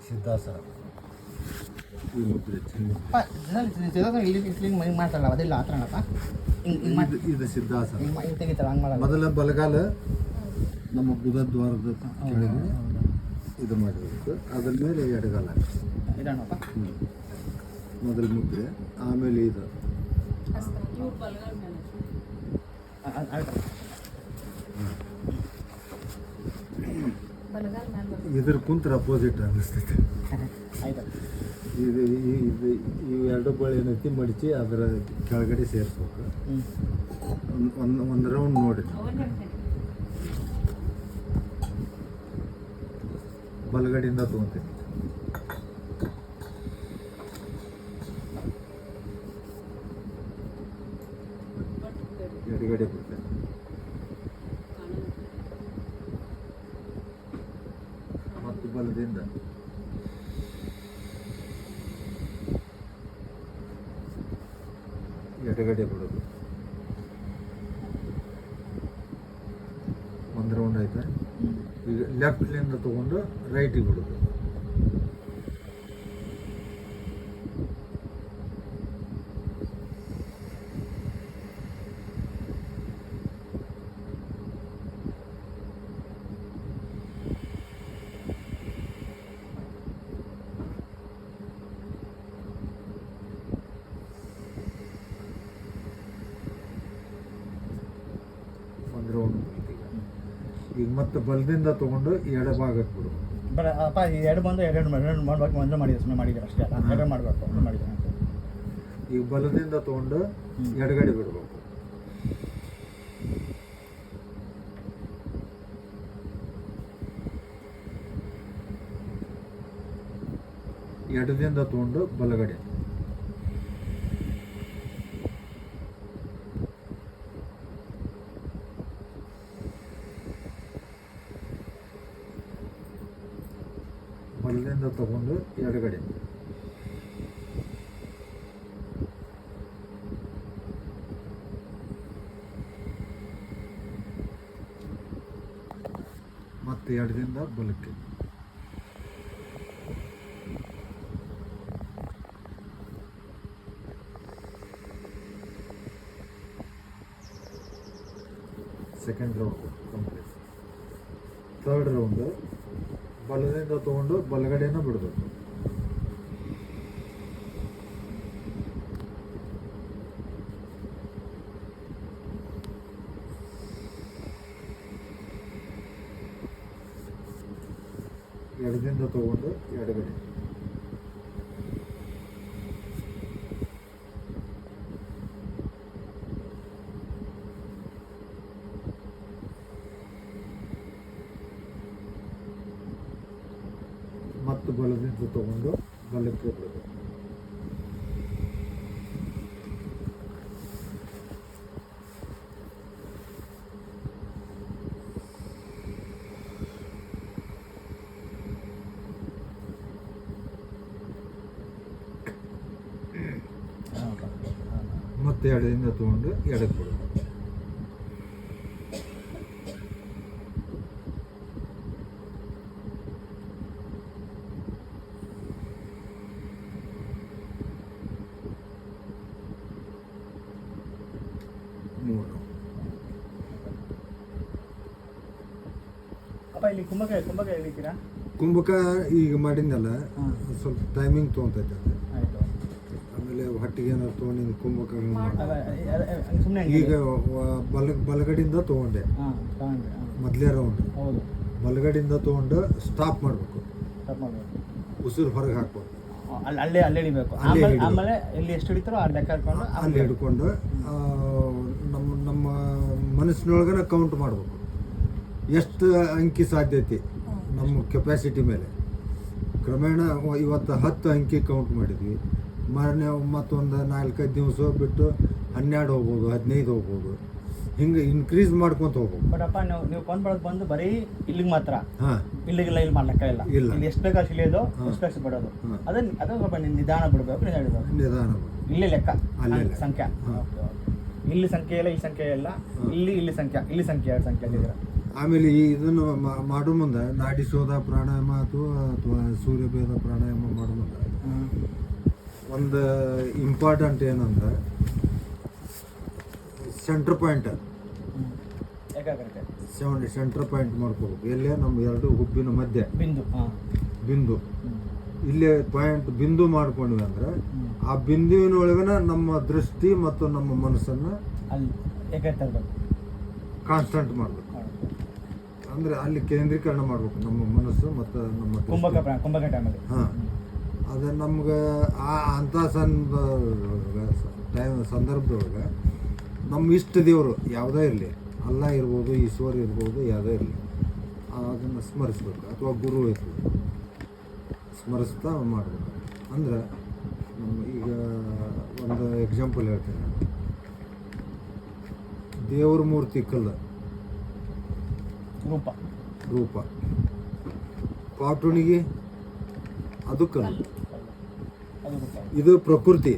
ಸಿದ್ಧಾಸನ ಈ ಮುದ್ರೆ ಇಲ್ಲಿ ಮಾಡ್ತಾರಲ್ಲ ಅದೆಲ್ಲ ಆ ಥರನಪ್ಪ ಇದು ಸಿದ್ಧಾಸನ. ಹಿಂಗೆ ತೆಗಿತಾರೆ ಹಂಗೆ ಮಾಡಲ್ಲ. ಮೊದಲ ಬಲಗಾಲ ನಮ್ಮ ಬುಧ ದ್ವಾರದ ಕೆಳಗೆ ಇದು ಮಾಡಬೇಕು, ಅದ್ರ ಮೇಲೆ ಎಡಗಾಲ ಇದಣ್ಣಪ್ಪ. ಮೊದಲ ಮುದ್ರೆ, ಆಮೇಲೆ ಇದು ಇದ್ರ ಕುಂತ್ರ ಅಪೋಸಿಟ್ ಅನ್ನಿಸ್ತೈತೆ. ಇದು ಇದು ಇವು ಎರಡು ಬಳೆ ಏನೈತಿ ಮಡಚಿ ಅದರ ಕೆಳಗಡೆ ಸೇರಿಸ್ಬೇಕು. ಒಂದು ರೌಂಡ್ ನೋಡಿ, ಬಲಗಡೆಯಿಂದ ತೊಗೊತೀನಿ. ಎಡಗಡೆ ಬಿಡ್ತೇನೆ. ಮತ್ತು ಬಲದಿಂದ ಎಡಗಡೆ ಬಿಡೋದು. ಒಂದು ರೌಂಡ್ ಆಯ್ತಾ? ಈಗ ಲೆಫ್ಟ್ಲಿಂದ ತೊಗೊಂಡು ರೈಟಿಗೆ ಬಿಡೋದು. ಒಂದು ರೌಂಡ್. ಈಗ ಮತ್ತೆ ಬಲದಿಂದ ತೊಗೊಂಡು ಎಡಭಾಗಕ್ಕೆ ಬಿಡು. ಅಪ್ಪ ಎರಡು ಬಂದು ಎರಡು ಮಾಡ್ಬೇಕು. ಒಂದು ಮಾಡಿದ್ರೆ ಸುಮ್ಮನೆ ಮಾಡಿದ್ದಾರೆ ಅಷ್ಟೇ ಅಲ್ಲ, ಎರಡು ಮಾಡಬೇಕು. ಒಂದು ಮಾಡಿದ್ದಾರೆ. ಈಗ ಬಲದಿಂದ ತೊಗೊಂಡು ಎಡಗಡೆ ಬಿಡಬೇಕು. ಎಡದಿಂದ ತೊಗೊಂಡು ಬಲಗಡೆ. ಬಲದಿಂದ ತಗೊಂಡು ಎಡಗಡೆ. ಮತ್ತೆ ಎಡದಿಂದ ಬಲಕ್ಕೆ. Second round complete. Third round ಬಲದಿಂದ ತೊಗೊಂಡು ಬಲಗಡೆನ ಬಿಡಬೇಕು. ಎಡದಿಂದ ತೊಗೊಂಡು ಎಡಗಡೆ. ಮತ್ತು ಬಲದಿಂದ ತಗೊಂಡು ಬಲಕ್ಕೆ ಬಿಡಬೇಕು. ಮತ್ತೆ ಎಡದಿಂದ ತಗೊಂಡು ಎಡಕ್ಕೆ ಬಿಡಬೇಕು. ಅಪ್ಪ ಇಲ್ಲಿ ಕುಂಭಕ ಹೇಳಿದ್ದೀರಾ? ಕುಂಭಕ ಈಗ ಮಾಡಿದ್ನಲ್ಲ, ಸ್ವಲ್ಪ ಟೈಮಿಂಗ್ ತೊಗೊತೈತೆ ಅದು. ಆಯಿತು. ಆಮೇಲೆ ಹೊಟ್ಟಿಗೆ ಏನಾದ್ರು ತೊಗೊಂಡು ಕುಂಭಕ ಸುಮ್ಮನೆ ಈಗ ಬಲಗಡೆಯಿಂದ ತೊಗೊಂಡೆ ಮೊದಲೇ ರೌಂಡ್. ಹೌದು. ಬಲಗಡೆಯಿಂದ ತೊಗೊಂಡು ಸ್ಟಾಪ್ ಮಾಡಬೇಕು. ಸ್ಟಾಪ್ ಮಾಡಬೇಕು. ಉಸಿರು ಹೊರಗೆ ಹಾಕ್ಬೇಕು. ಅಲ್ಲೇ ಹಿಡಿಬೇಕು. ಆಮೇಲೆ ಎಲ್ಲಿ ಎಷ್ಟು ಹಿಡಿತಾರೋ ಆ ಲೆಕ್ಕ ಹಾಕೊಂಡು ಅಲ್ಲಿ ಹಿಡ್ಕೊಂಡು ನಮ್ಮ ಮನಸ್ಸಿನೊಳಗನ ಕೌಂಟ್ ಮಾಡಬೇಕು. ಎಷ್ಟು ಅಂಕಿ ಸಾಧ್ಯತೆ ನಮ್ಮ ಕೆಪಾಸಿಟಿ ಮೇಲೆ. ಕ್ರಮೇಣ ಇವತ್ತು 10 ಅಂಕಿ ಕೌಂಟ್ ಮಾಡಿದ್ವಿ. ಮಾರನೇ ಮತ್ತೊಂದು 4-5 ದಿವಸ ಬಿಟ್ಟು 12 ಹೋಗ್ಬೋದು, 15 ಹೋಗ್ಬೋದು. ಹಿಂಗೆ ಇನ್ಕ್ರೀಸ್ ಮಾಡ್ಕೊಂತ ಹೋಗ್ಬೋದು. ಬಟ್ ಅಪ್ಪ ನೀವು ಕೌಂಟ್ ಮಾಡೋದು ಬಂದು ಬರೀ ಇಲ್ಲಿಗೆ ಮಾತ್ರ. ಹಾಂ, ಇಲ್ಲಿಗೆಲ್ಲ ಇಲ್ಲಿ ಮಾಡ್ಲಿಕ್ಕ ಇಲ್ಲ. ಇಲ್ಲಿ ಎಷ್ಟು ಬೇಕಾ ಇಳಿಯೋದು, ಎಷ್ಟು ಬೇಕಾ ಬಿಡೋದು. ಅದು ಸ್ವಲ್ಪ ನಿಧಾನ ಬಿಡಬೇಕು. ನಿಧಾನ ಇಲ್ಲೇ ಲೆಕ್ಕ ಸಂಖ್ಯೆ. ಇಲ್ಲಿ ಸಂಖ್ಯೆ ಇಲ್ಲ, ಈ ಸಂಖ್ಯೆ ಇಲ್ಲ, ಇಲ್ಲಿ ಸಂಖ್ಯೆ 2 ಸಂಖ್ಯೆ ಅಂತಿದ್ದೀರ. ಆಮೇಲೆ ಇದನ್ನು ಮಾಡೋ ಮುಂದೆ ನಾಡಿ ಶೋಧ ಪ್ರಾಣಾಯಾಮ ಅಥವಾ ಸೂರ್ಯಭೇದ ಪ್ರಾಣಾಯಾಮ ಮಾಡೋ ಮುಂದೆ ಒಂದು ಇಂಪಾರ್ಟೆಂಟ್ ಏನಂದ್ರೆ ಸೆಂಟ್ರ್ ಪಾಯಿಂಟ್ ಸೆಂಟ್ರ್ ಪಾಯಿಂಟ್ ಮಾಡ್ಕೋಬೇಕು. ಎಲ್ಲೇ ನಮ್ಮ ಎರಡು ಹುಬ್ಬಿನ ಮಧ್ಯೆ ಬಿಂದು ಇಲ್ಲೇ ಪಾಯಿಂಟ್ ಬಿಂದು ಮಾಡ್ಕೊಂಡ್ವಿ ಅಂದ್ರೆ ಆ ಬಿಂದುವಿನೊಳಗನ ನಮ್ಮ ದೃಷ್ಟಿ ಮತ್ತು ನಮ್ಮ ಮನಸ್ಸನ್ನು ಕಾನ್ಸ್ಟಂಟ್ ಮಾಡಬೇಕು. ಅಂದ್ರೆ ಅಲ್ಲಿ ಕೇಂದ್ರೀಕರಣ ಮಾಡ್ಬೇಕು ನಮ್ಮ ಮನಸ್ಸು ಮತ್ತು ನಮ್ಮ ಹಾಂ. ಅದು ನಮ್ಗೆ ಅಂಥ ಸಂದರ್ಭದೊಳಗೆ ನಮ್ಮ ಇಷ್ಟ ದೇವರು ಯಾವುದೇ ಇರಲಿ, ಅಲ್ಲ ಇರ್ಬೋದು, ಈಶ್ವರ ಇರ್ಬೋದು, ಯಾವುದೇ ಇರಲಿ, ಅದನ್ನು ಸ್ಮರಿಸ್ಬೇಕು ಅಥವಾ ಗುರು ಇರ್ಬೋದು, ಸ್ಮರಿಸ್ತಾ ಮಾಡಬೇಕು. ಅಂದ್ರೆ ನಮ್ಮ ಈಗ ಒಂದು ಎಕ್ಸಾಂಪಲ್ ಹೇಳ್ತೀನಿ ನಾನು. ದೇವ್ರ ಮೂರ್ತಿ ಕಲ್ಲು ರೂಪ, ಪಾಟುಣಿಗೆ ಅದು ಕಲ್ಲು, ಇದು ಪ್ರಕೃತಿ.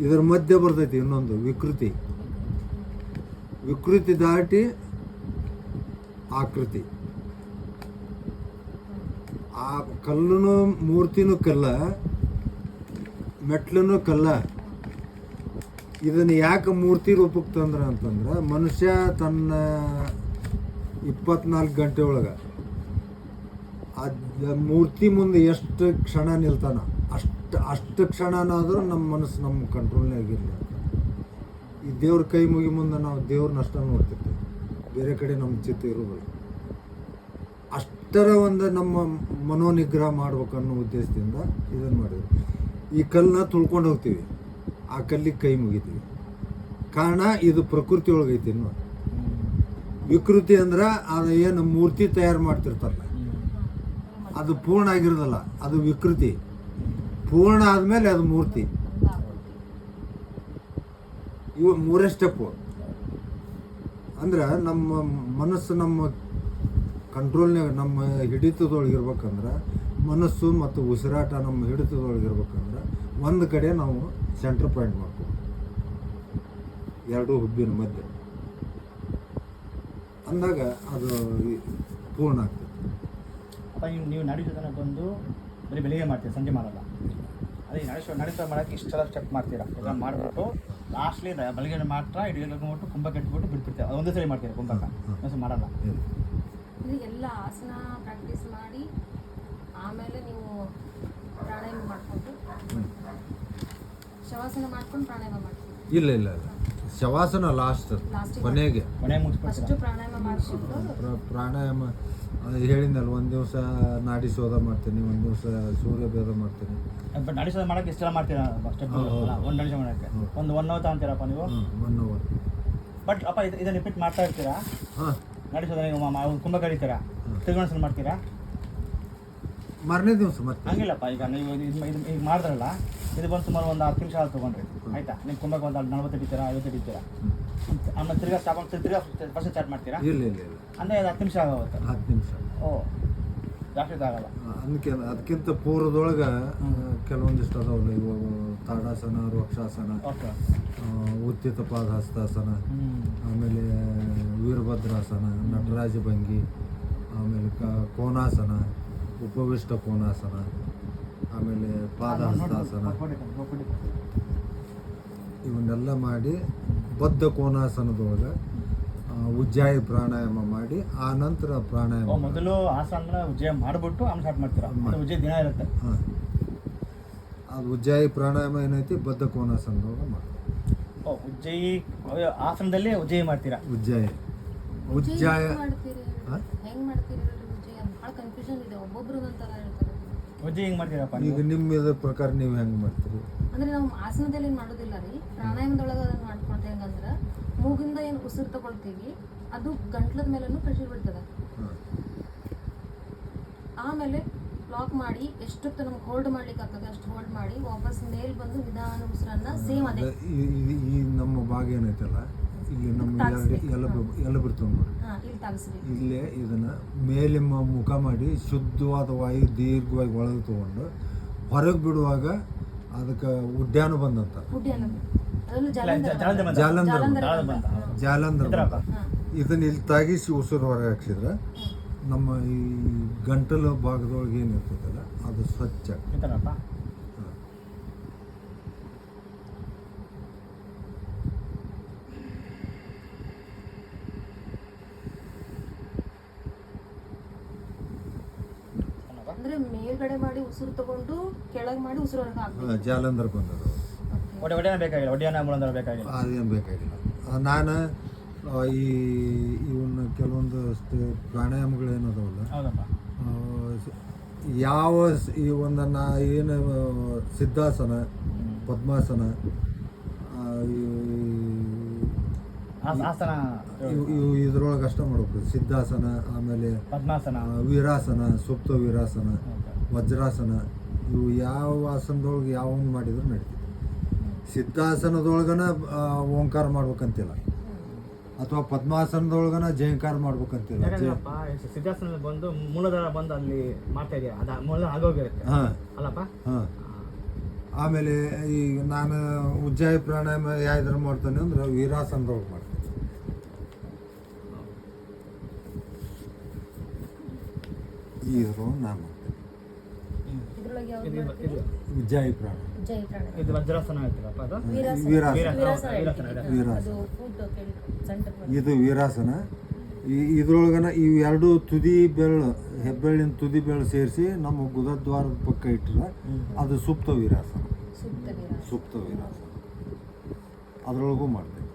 ಇದರ ಮಧ್ಯೆ ಬರ್ತೈತಿ ಇನ್ನೊಂದು ವಿಕೃತಿ ದಾಟಿ ಆಕೃತಿ. ಆ ಕಲ್ಲುನು ಮೂರ್ತಿನೂ ಕಲ್ಲ, ಮೆಟ್ಲೂ ಕಲ್ಲ. ಇದನ್ನು ಯಾಕೆ ಮೂರ್ತಿ ರೂಪಕ್ಕೆ ತಂದ್ರೆ ಅಂತಂದ್ರೆ ಮನುಷ್ಯ ತನ್ನ 24 ಗಂಟೆ ಒಳಗೆ ಅದು ಮೂರ್ತಿ ಮುಂದೆ ಎಷ್ಟು ಕ್ಷಣ ನಿಲ್ತಾನ ಅಷ್ಟು ಕ್ಷಣನಾದರೂ ನಮ್ಮ ಮನಸ್ಸು ನಮ್ಮ ಕಂಟ್ರೋಲ್ನಾಗಿರಲಿ ಅಂತ. ಈ ದೇವ್ರ ಕೈ ಮುಗಿ ಮುಂದೆ ನಾವು ದೇವ್ರನ್ನ ಅಷ್ಟ ನೋಡ್ತಿರ್ತೀವಿ, ಬೇರೆ ಕಡೆ ನಮ್ಮ ಚಿತ್ತ ಇರೋದಿಲ್ಲ. ಅಷ್ಟರ ಒಂದು ನಮ್ಮ ಮನೋನಿಗ್ರಹ ಮಾಡ್ಬೇಕನ್ನೋ ಉದ್ದೇಶದಿಂದ ಇದನ್ನು ಮಾಡಿದ್ವಿ. ಈ ಕಲ್ಲನ್ನ ತುಳ್ಕೊಂಡು ಹೋಗ್ತೀವಿ, ಆ ಕಲ್ಲಿಗೆ ಕೈ ಮುಗಿತೀವಿ. ಕಾರಣ ಇದು ಪ್ರಕೃತಿ ಒಳಗೈತಿ. ಇನ್ನು ವಿಕೃತಿ ಅಂದ್ರೆ ಅದು ಏನು ಮೂರ್ತಿ ತಯಾರು ಮಾಡ್ತಿರ್ತಾರಲ್ಲ, ಅದು ಪೂರ್ಣ ಆಗಿರೋದಲ್ಲ, ಅದು ವಿಕೃತಿ. ಪೂರ್ಣ ಆದಮೇಲೆ ಅದು ಮೂರ್ತಿ. ಇವು 3 ಸ್ಟೆಪ್ಪು. ಅಂದ್ರೆ ನಮ್ಮ ಮನಸ್ಸು ನಮ್ಮ ಕಂಟ್ರೋಲ್ನಾಗ, ನಮ್ಮ ಹಿಡಿತದೊಳಗಿರ್ಬೇಕಂದ್ರೆ, ಮನಸ್ಸು ಮತ್ತು ಉಸಿರಾಟ ನಮ್ಮ ಹಿಡಿತದೊಳಗಿರ್ಬೇಕಂದ್ರೆ ಒಂದು ಕಡೆ ನಾವು ಸೆಂಟ್ರ್ ಪಾಯಿಂಟ್ ಮಾಡ್ತೀವಿ, ಎರಡೂ ಹುಬ್ಬಿನ ಮಧ್ಯೆ. ಅಂದಾಗ ಅದು ಪೂರ್ಣ ಆಗ್ತದೆ. ನೀವು ನಡೆಸೋದನ್ನ ಬಂದು ಬರೀ ಬೆಳಿಗ್ಗೆ ಮಾಡ್ತೀರಾ, ಸಂಜೆ ಮಾಡಲ್ಲ. ಅದೇ ನಡೆಸೋ ಮಾಡೋಕ್ಕೆ ಇಷ್ಟೆಲ್ಲ ಸ್ಟೆಪ್ ಮಾಡ್ತೀರಾ. ಇದನ್ನು ಮಾಡಿಬಿಟ್ಟು ಲಾಸ್ಟ್ಲಿ ಬೆಳಗ್ಗೆ ಮಾತ್ರ ಇಟ್ಬಿಟ್ಟು ಕುಂಭಕ್ಕೆ ಇಟ್ಬಿಟ್ಟು ಬಿಟ್ಬಿಡ್ತೀರಾ. ಅದು ಒಂದೇ ಸರಿ ಮಾಡ್ತೀರಾ ಕುಂಭಕ್ಕೆ, ಒಂದ್ಸಲ ಮಾಡಲ್ಲ. ಎಲ್ಲ ಆಸನ ಪ್ರಾಕ್ಟೀಸ್ ಮಾಡಿ ಆಮೇಲೆ ನೀವು ಪ್ರಾಣಾಯಾಮ ಮಾಡಿಕೊಂಡು ಶವಾಸನ ಮಾಡ್ಕೊಂಡು ಪ್ರಾಣಾಯಾಮ ಮಾಡ್ತೀವಿ. ಇಲ್ಲ ಶವಾಸನ ಲಾಸ್ಟ್ ಕೊನೆಗೆ ಫಸ್ಟ್ ಪ್ರಾಣಾಯಾಮ ಮಾಡಿಕೊಂಡು ಪ್ರಾಣಾಯಾಮ ಹೇಳಿದ್ನಲ್ಲ, ಒಂದು ದಿವಸ ನಾಡಿ ಶೋಧ ಮಾಡ್ತೀನಿ, ಒಂದು ದಿವಸ ಸೂರ್ಯಭೇದ ಮಾಡ್ತೀನಿ. ಬಟ್ ನಾಡಿ ಶೋಧ ಮಾಡೋಕ್ಕೆ ಇಷ್ಟೆಲ್ಲ ಮಾಡ್ತೀರಾ? ಒಂದು ನಾಡಿ ಶೋಧ ಮಾಡೋಕ್ಕೆ ಒಂದು 1 hour ತಗೊಂತೀರಪ್ಪ ನೀವು? 1 hour. ಬಟ್ ಅಪ್ಪ ಇದನ್ನು ರಿಪೀಟ್ ಮಾಡ್ತಾ ಇರ್ತೀರಾ? ಹಾಂ. ನಾಡಿ ಶೋಧ ನೀವು ಕುಂಭ ಕರೀತೀರಾ, ತಿರುಗಣಸನ ಮಾಡ್ತೀರಾ? ಮಾರನೇ ದಿವಸ ಮತ್ತೆ ಹಂಗಿಲ್ಲಪ್ಪ. ಈಗ ನೀವು ಈಗ ಮಾಡಿದ್ರಲ್ಲ, ಇದು ಬಂದು ಸುಮಾರು ಒಂದು 10 ನಿಮಿಷ ತೊಗೊಂಡ್ರಿ, ಆಯ್ತಾ? ನೀವು ಕುಂಭಕ್ಕೆ ಒಂದು 40 ಹಿಡಿತೀರಾ, 50 ಹಿಡಿತೀರಾ, ಆಮೇಲೆ ತಿರ್ಗಾ ಫಸ್ಟ್ ಸ್ಟಾರ್ಟ್ ಮಾಡ್ತೀರಾ? ಇಲ್ಲ ಅಂದರೆ 10 ನಿಮಿಷ ಆಗುತ್ತೆ. 10 ನಿಮಿಷ. ಓ, ಜಾಸ್ತಿ ಆಗಲ್ಲ. ಅದಕ್ಕಿಂತ ಪೂರ್ವದೊಳಗೆ ಕೆಲವೊಂದಿಷ್ಟು ಅದಾವಲ್ಲ, ಇವು ತಾಡಾಸನ, ರೋಕ್ಷಾಸನ, ಉತ್ತಿತ ಪಾದ ಹಸ್ತಾಸನ, ಆಮೇಲೆ ವೀರಭದ್ರಾಸನ, ನಟರಾಜ ಭಂಗಿ, ಆಮೇಲೆ ಕೋನಾಸನ, ಉಪವಿಷ್ಟ ಕೋನಾಸನ, ಆಮೇಲೆ ಪಾದ ಹಸ್ತಾಸನ, ಇವನ್ನೆಲ್ಲ ಮಾಡಿ ಬದ್ಧ ಕೋನಾಸನದೊಳಗೆ ಉಜ್ಜಾಯಿ ಪ್ರಾಣಾಯಾಮ ಮಾಡಿ ಆ ನಂತರ ಪ್ರಾಣಾಯಾಮ. ಮೊದಲು ಆಸನ ಉಜ್ಜಾಯಿ ಮಾಡಿಬಿಟ್ಟು ಆಮೇಲೆ ಸ್ಟಾರ್ಟ್ ಮಾಡ್ತೀರಾ? ಉಜ್ಜಾಯಿ ದಿನ ಇರುತ್ತೆ. ಹಾಂ, ಅದು ಉಜ್ಜಾಯಿ ಪ್ರಾಣಾಯಾಮ ಏನೈತಿ ಬದ್ಧ ಕೋನಾಸನದೊಳಗೆ ಮಾಡಿ. ಉಜ್ಜಾಯಿ ಆಸನದಲ್ಲಿ ಉಜ್ಜಾಯಿ ಮಾಡ್ತೀರಾ? ಉಜ್ಜಾಯಿ ಹೆಂಗ್ ಮಾಡ್ತೀರಿ? ಭಾಳ ಕನ್ಫ್ಯೂಷನ್ ಇದೆ, ಒಬ್ಬೊಬ್ರು ಒಂಥರ ಹೇಳ್ತಾರೆ. ಉಜ್ಜಾಯಿ ಹೆಂಗೆ ಮಾಡ್ತೀರಪ್ಪ? ಈಗ ನಿಮ್ಮ ಪ್ರಕಾರ ನೀವು ಹೆಂಗೆ ಮಾಡ್ತೀರಿ? ಅಂದ್ರೆ ನಾವು ಆಸನದಲ್ಲಿ ಏನು ಮಾಡೋದಿಲ್ಲ ರೀ, ಪ್ರಾಣಾಯಾಮದೊಳಗೆ ಅದನ್ನು ಮಾಡ್ಕೊಳ್ತೇವೆ. ಹೆಂಗಂದ್ರೆ ಮೂಗಿಂದ ಏನು ಉಸಿರು ತಗೊಳ್ತೀವಿ ಅದು ಗಂಟ್ಲದ ಮೇಲೂ ಪ್ರೆಷರ್ ಬೀಳ್ತದೆ. ಆಮೇಲೆ ಲಾಕ್ ಮಾಡಿ ಎಷ್ಟೊತ್ತು ನಮ್ಗೆ ಹೋಲ್ಡ್ ಮಾಡ್ಲಿಕ್ಕೆ ಆಗ್ತದೆ ಅಷ್ಟು ಹೋಲ್ಡ್ ಮಾಡಿ ವಾಪಸ್ ಮೇಲ್ ಬಂದು ನಿಧಾನ ಉಸಿರನ್ನ ಸೇಮ್ ಅದೇ ಈ ನಮ್ಮ ಭಾಗ ಏನೈತಲ್ಲ, ಇಲ್ಲಿ ನಮ್ಮ ಎಲ್ಲ ಬಿಡ್ತಾವೆ ನೋಡಿ, ಇಲ್ಲಿ ತಾಗಿಸ್ಬೇಕು. ಇಲ್ಲೇ ಇದನ್ನ ಮೇಲೆ ಮುಖ ಮಾಡಿ ಶುದ್ಧವಾದ ವಾಯು ದೀರ್ಘವಾಗಿ ಒಳಗೆ ತಗೊಂಡು ಹೊರಗೆ ಬಿಡುವಾಗ ಅದಕ್ಕೆ ಉಡ್ಯಾನ ಬಂದಂತ, ಜಾಲಂಧರ ಇದನ್ನ ಇಲ್ಲಿ ತಾಗಿಸಿ ಉಸಿರು ಹೊರಗೆ ಹಾಕ್ಸಿದ್ರೆ ನಮ್ಮ ಈ ಗಂಟಲು ಭಾಗದೊಳಗೆ ಏನು ಇರ್ತದಲ್ಲ ಅದು ಸ್ವಚ್ಛ. ಈ ಥರಪ್ಪ. ಅಂದ್ರೆ ಮೇಲ್ಗಡೆ ಮಾಡಿ ಉಸಿರು ತಗೊಂಡು ಕೆಳಗೆ ಮಾಡಿ ಉಸಿರು ಹೊರಗೆ ಹಾಕ್ಬೇಕು. ಜಾಲಂಧರ್ ಬಂದದ್ದು ಒಡೆಯನ ಬೇಕಾಗಿಲ್ಲ, ಒಡೆಯನ ಮೂಲಂದ್ರ ಬೇಕಾಗಿಲ್ಲ. ಅದೇನು ಬೇಕಾಗಿಲ್ಲ. ನಾನು ಇವನ್ನ ಕೆಲವೊಂದು ಪ್ರಾಣಾಯಾಮಗಳೇನದವಲ್ಲ ಹೌದಪ್ಪ. ಯಾವ ಈ ಒಂದು ಏನು ಸಿದ್ಧಾಸನ, ಪದ್ಮಾಸನ, ಆಸನ ಇವು ಇದ್ರೊಳಗೆ ಅಷ್ಟ ಮಾಡ್ಬೇಕು. ಸಿದ್ಧಾಸನ, ಆಮೇಲೆ ಪದ್ಮಾಸನ, ವೀರಾಸನ, ಸುಪ್ತ ವೀರಾಸನ, ವಜ್ರಾಸನ, ಇವು ಯಾವ ಆಸನದೊಳಗೆ ಯಾವೊಂದು ಮಾಡಿದ್ರು ನಡೀತದೆ. ಸಿದ್ಧಾಸನದೊಳಗನ ಓಂಕಾರ ಮಾಡ್ಬೇಕಂತಿಲ್ಲ, ಅಥವಾ ಪದ್ಮಾಸನದೊಳಗನ ಜಯಂಕಾರ ಮಾಡ್ಬೇಕಂತಿಲ್ಲ. ಸಿದ್ಧಾಸನ ಬಂದು ಮೂಲಧಾರ ಬಂದು ಅಲ್ಲಿ ಮಾಡ್ತಾ ಇದೆಯಾ, ಅದು ಮೂಲ ಆಗೋಗಿರುತ್ತೆ. ಹಾಂ ಅಲ್ಲಪ್ಪ. ಹಾಂ. ಆಮೇಲೆ ಈಗ ನಾನು ಉಜ್ಜಾಯಿ ಪ್ರಾಣಾಯಾಮ ಯಾವ್ದಾರು ಮಾಡ್ತಾನೆ ಅಂದ್ರೆ ವೀರಾಸನದೊಳಗೆ ಮಾಡ್ತೀನಿ. ಇದ್ರೊಳಗೆ ನಾನು ಮಾಡ್ತೀನಿ ಇದ್ರೊಳಗೆ ಯಾವ್ದು ಇದು ಮಾಡ್ತೀರಿ? ಉಜ್ಜಾಯಿ ಪ್ರಾಣಾಯಾಮ. ಜೈ ಪ್ರಾಣಾಯಾಮ. ಇದು ವಜ್ರಾಸನ ಹೇಳ್ತೀರಪ್ಪ ಅದು. ವೀರಾಸನ. ವೀರಾಸನ. ವೀರಾಸನ ವೀರಾಸನ. ಹೇಳ್ತೀವಿ. ವೀರಾಸನ. ಅದು ಫುಡ್ ಸೆಂಟರ್ ಬರುತ್ತೆ. ಇದು ವೀರಾಸನ. ಇದ್ರೊಳಗನ ಇವು ಎರಡು ತುದಿ ಬೆರಳು, ಹೆಬ್ಬೆರಳಿನ ತುದಿ ಬೆರಳು ಸೇರಿಸಿ ನಮ್ಮ ಗುದದ್ವಾರದ ಪಕ್ಕ ಇಟ್ಟರೆ ಅದು ಸುಪ್ತ ವೀರಾಸನ. ಸುಪ್ತ ವೀರಾಸನ. ಸುಪ್ತ ವೀರಾಸನ ಅದರೊಳಗೂ ಮಾಡ್ತೀವಿ.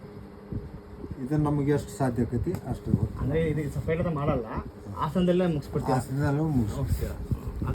ಇದನ್ನು ನಮಗೆ ಎಷ್ಟು ಸಾಧ್ಯ ಆಕೈತಿ ಅಷ್ಟು ಅಂದರೆ ಇದು ಸಪ್ರೇಟ್ ಮಾಡಲ್ಲ, ಆಸನದಲ್ಲೇ ಮುಗಿಸ್ಬಿಡ್ತೀವಿ. ಆಸನದಲ್ಲೂ ಮುಗಿಸ್ತೀವಿ.